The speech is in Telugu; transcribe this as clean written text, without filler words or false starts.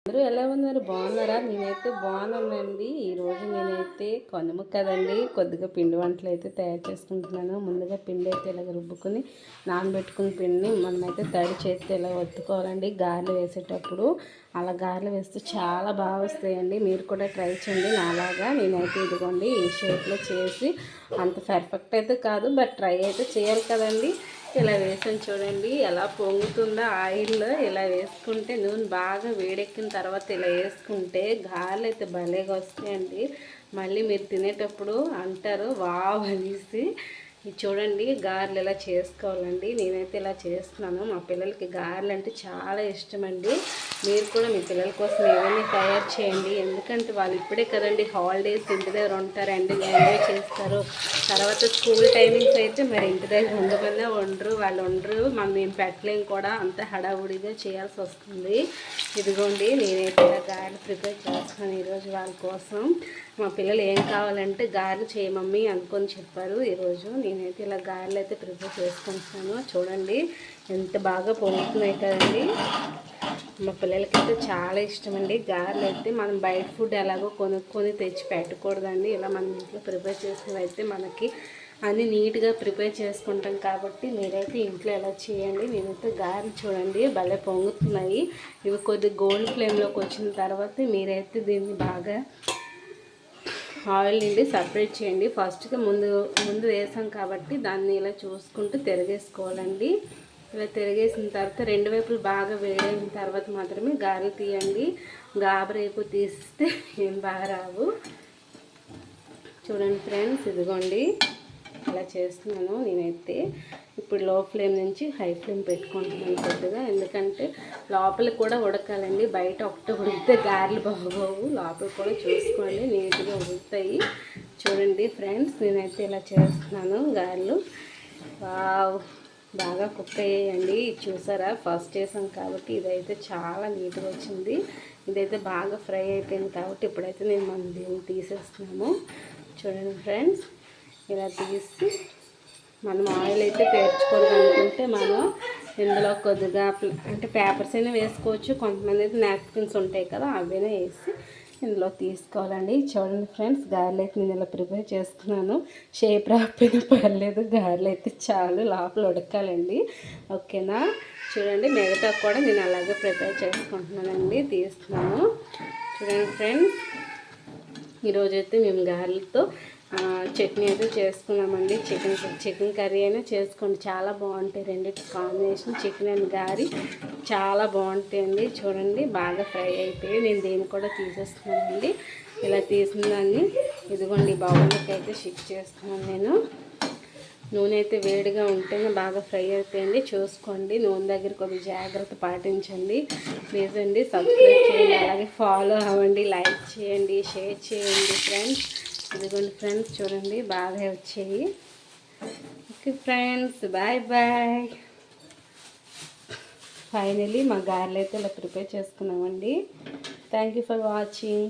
అందరూ ఎలా ఉన్నారు? బాగున్నారా? నేనైతే బాగున్నానండి. ఈరోజు నేనైతే కనుమ కదండి, కొద్దిగా పిండి వంటలు అయితే తయారు చేసుకుంటున్నాను. ముందుగా పిండి అయితే ఇలాగ రుబ్బుకొని నానబెట్టుకుని పిండిని మనమైతే తడి చేస్తే ఇలా ఒత్తుకోవాలండి. గారెలు వేసేటప్పుడు అలా గారెలు వేస్తే చాలా బాగా వస్తాయండి. మీరు కూడా ట్రై చేయండి నాలాగా. నేనైతే ఇదిగోండి ఈ షేప్లో చేసి, అంత పర్ఫెక్ట్ అయితే కాదు, బట్ ట్రై అయితే చేయాలి కదండి. ఇలా వేసాను చూడండి, ఎలా పొంగుతుందో ఆయిల్లో. ఇలా వేసుకుంటే నూనె బాగా వేడెక్కిన తర్వాత ఇలా వేసుకుంటే గారెలు అయితే భలేగా వస్తాయండి. మళ్ళీ మీరు తినేటప్పుడు అంటారు వావ్ అనేసి. ఇది చూడండి, గారెలు ఇలా చేసుకోవాలండి. నేనైతే ఇలా చేస్తున్నాను. మా పిల్లలకి గారెలు అంటే చాలా ఇష్టమండి. మీరు కూడా మీ పిల్లల కోసం ఏవన్నీ తయారు చేయండి. ఎందుకంటే వాళ్ళు ఇప్పుడే కదండి హాలిడేస్, ఇంటి దగ్గర ఉంటారండి, ఎంజాయ్ చేస్తారు. తర్వాత స్కూల్ టైమింగ్స్ అయితే మరి ఇంటి దగ్గర ఉండమన్నా ఉండరు, వాళ్ళు ఉండరు, మేము పెట్టలేం కూడా, అంత హడావుడిగా చేయాల్సి వస్తుంది. ఇదిగోండి నేనైతే ఇలా గారెలు ప్రిపేర్ చేస్తున్నాను ఈరోజు వాళ్ళ కోసం. మా పిల్లలు ఏం కావాలంటే గారెలు చేయమమ్మీ అనుకొని చెప్పారు. ఈరోజు నేనైతే ఇలా గారెలు అయితే ప్రిపేర్ చేసుకుంటున్నాను. చూడండి ఎంత బాగా పొంగుతున్నాయి కదండి. మా పిల్లలకైతే చాలా ఇష్టం అండి గారెలు. అయితే మనం బయట ఫుడ్ ఎలాగో కొనుక్కొని తెచ్చి పెట్టకూడదండి. ఇలా మనం ఇంట్లో ప్రిపేర్ చేసినవి అయితే మనకి అన్నీ నీట్గా ప్రిపేర్ చేసుకుంటాం కాబట్టి మీరైతే ఇంట్లో ఎలా చేయండి. నేనైతే గారెలు చూడండి భలే పొంగుతున్నాయి. ఇవి కొద్దిగా గోల్డ్ ఫ్లేమ్లోకి వచ్చిన తర్వాత మీరైతే దీన్ని బాగా ఆయిల్ నుండి సపరేట్ చేయండి. ఫస్ట్గా ముందు వేసాం కాబట్టి దాన్ని ఇలా చూసుకుంటూ తిరగేసుకోవాలండి. ఇలా తిరిగేసిన తర్వాత రెండు వైపులు బాగా వేడైన తర్వాత మాత్రమే గారెలు తీయండి. గాబరేపు తీస్తే ఏం బాగా రావు. చూడండి ఫ్రెండ్స్, ఇదిగోండి ఇలా చేస్తున్నాను నేనైతే. ఇప్పుడు లో ఫ్లేమ్ నుంచి హై ఫ్లేమ్ పెట్టుకుంటున్నాను కొద్దిగా, ఎందుకంటే లోపల కూడా ఉడకాలండి. బయట ఒకటి ఉడికితే గారెలు బాగోవు, లోపల కూడా చూసుకోండి నీట్గా ఉడుకుతాయి. చూడండి ఫ్రెండ్స్, నేనైతే ఇలా చేస్తున్నాను గారెలు. బాగా కుక్ అయ్యాయండి. చూసారా, ఫస్ట్ చేసాం కాబట్టి ఇదైతే చాలా నీట్గా వచ్చింది. ఇదైతే బాగా ఫ్రై అయిపోయింది కాబట్టి ఇప్పుడైతే మనం దీన్ని తీసేస్తున్నాము. చూడండి ఫ్రెండ్స్, ఇలా తీసి మనం ఆయిల్ అయితే పేర్చుకోవాలనుకుంటే మనం ఇందులో కొద్దిగా అంటే పేపర్స్ అయినా వేసుకోవచ్చు. కొంతమంది అయితే నాప్కిన్స్ ఉంటాయి కదా, అవైనా వేసి ఇందులో తీసుకోవాలండి. చూడండి ఫ్రెండ్స్, గారెలు అయితే నేను ఇలా ప్రిపేర్ చేసుకున్నాను. షేప్ రాకపోయినా పర్లేదు, గారెలు అయితే చాలు, లోపల ఉడకాలండి. ఓకేనా? చూడండి మిగతా కూడా నేను అలాగే ప్రిపేర్ చేసుకుంటున్నానండి, తీస్తున్నాను. చూడండి ఫ్రెండ్స్, ఈరోజైతే మేము గారెలతో చట్నీ అయితే చేసుకున్నామండి. చికెన్ కర్రీ అయినా చేసుకోండి, చాలా బాగుంటాయి. రెండింటి కాంబినేషన్ చికెన్ అండ్ గారి చాలా బాగుంటాయండి. చూడండి బాగా ఫ్రై అయిపోయి నేను దీన్ని కూడా తీసేస్తున్నానండి. ఇలా తీసిన దాన్ని ఇదిగోండి బౌల్లోకి అయితే షిఫ్ట్ చేస్తున్నాను నేను. నూనె అయితే వేడిగా ఉంటేనే బాగా ఫ్రై అయిపోయింది. చూసుకోండి, నూనె దగ్గర కొద్దిగా జాగ్రత్త పాటించండి. ప్లీజ్ అండి సబ్స్క్రైబ్ చేయండి, అలాగే ఫాలో అవ్వండి, లైక్ చేయండి, షేర్ చేయండి ఫ్రెండ్స్. ఇదిగోండి ఫ్రెండ్స్, చూడండి బాగా వచ్చాయి. Okay friends, bye bye. Finally మా గారెలు అయితే ఇలా ప్రిపేర్ చేసుకున్నామండి. Thank you for watching.